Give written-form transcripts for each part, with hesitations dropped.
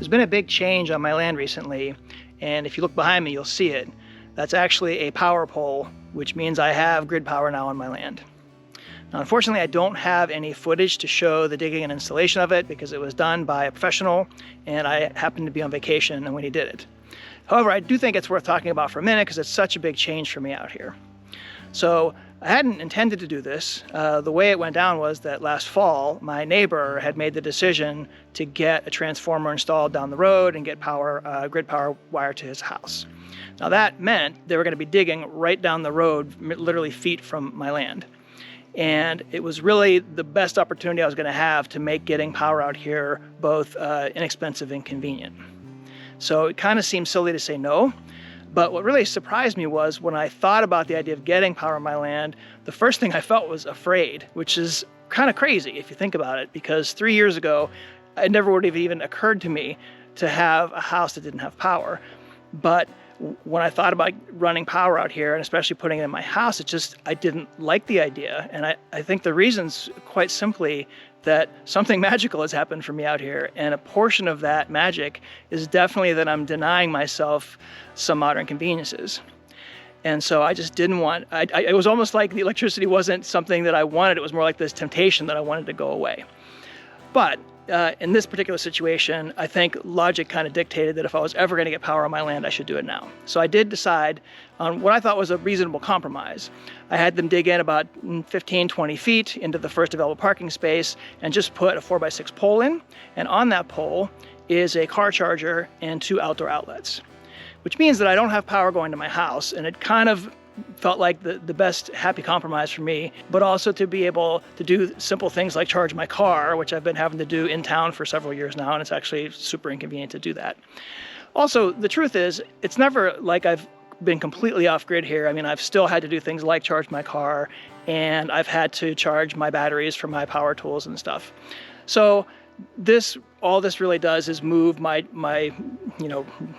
There's been a big change on my land recently, and if you look behind me, you'll see it. That's actually a power pole, which means I have grid power now on my land. Now, unfortunately, I don't have any footage to show the digging and installation of it because it was done by a professional, and I happened to be on vacation when he did it. However, I do think it's worth talking about for a minute because it's such a big change for me out here. So I hadn't intended to do this. The way it went down was that last fall, my neighbor had made the decision to get a transformer installed down the road and get grid power wired to his house. Now that meant they were going to be digging right down the road, literally feet from my land. And it was really the best opportunity I was going to have to make getting power out here both inexpensive and convenient. So it kind of seemed silly to say no. But what really surprised me was when I thought about the idea of getting power on my land, the first thing I felt was afraid, which is kind of crazy if you think about it, because 3 years ago, it never would have even occurred to me to have a house that didn't have power. But when I thought about running power out here, and especially putting it in my house, I didn't like the idea. And I think the reason's quite simply that something magical has happened for me out here. And a portion of that magic is definitely that I'm denying myself some modern conveniences. And so I just didn't want, it was almost like the electricity wasn't something that I wanted. It was more like this temptation that I wanted to go away. But in this particular situation, I think logic kind of dictated that if I was ever going to get power on my land, I should do it now. So I did decide on what I thought was a reasonable compromise. I had them dig in about 15, 20 feet into the first available parking space and just put a 4x6 pole in. And on that pole is a car charger and 2 outdoor outlets, which means that I don't have power going to my house. And it kind of felt like the best happy compromise for me, but also to be able to do simple things like charge my car, which I've been having to do in town for several years now, and it's actually super inconvenient to do that. Also, the truth is, it's never like I've been completely off grid here. I mean, I've still had to do things like charge my car, and I've had to charge my batteries for my power tools and stuff. So all this really does is move my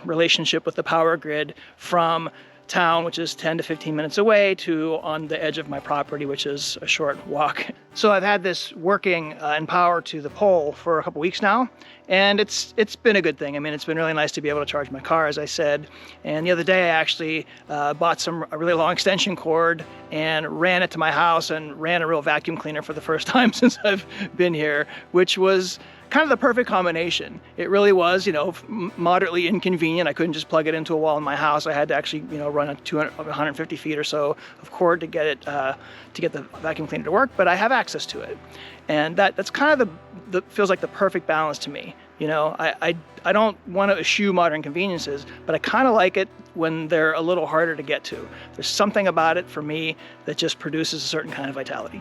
relationship with the power grid from town, which is 10 to 15 minutes away, to on the edge of my property, which is a short walk. So I've had this working in power to the pole for a couple weeks now, and it's been a good thing. I mean, it's been really nice to be able to charge my car, as I said. And the other day I actually bought a really long extension cord and ran it to my house and ran a real vacuum cleaner for the first time since I've been here, which was kind of the perfect combination. It really was, moderately inconvenient. I couldn't just plug it into a wall in my house. I had to actually, run 150 feet or so of cord to get it, to get the vacuum cleaner to work. But I have access to it, and that's kind of the feels like the perfect balance to me. I don't want to eschew modern conveniences, but I kind of like it when they're a little harder to get to. There's something about it for me that just produces a certain kind of vitality.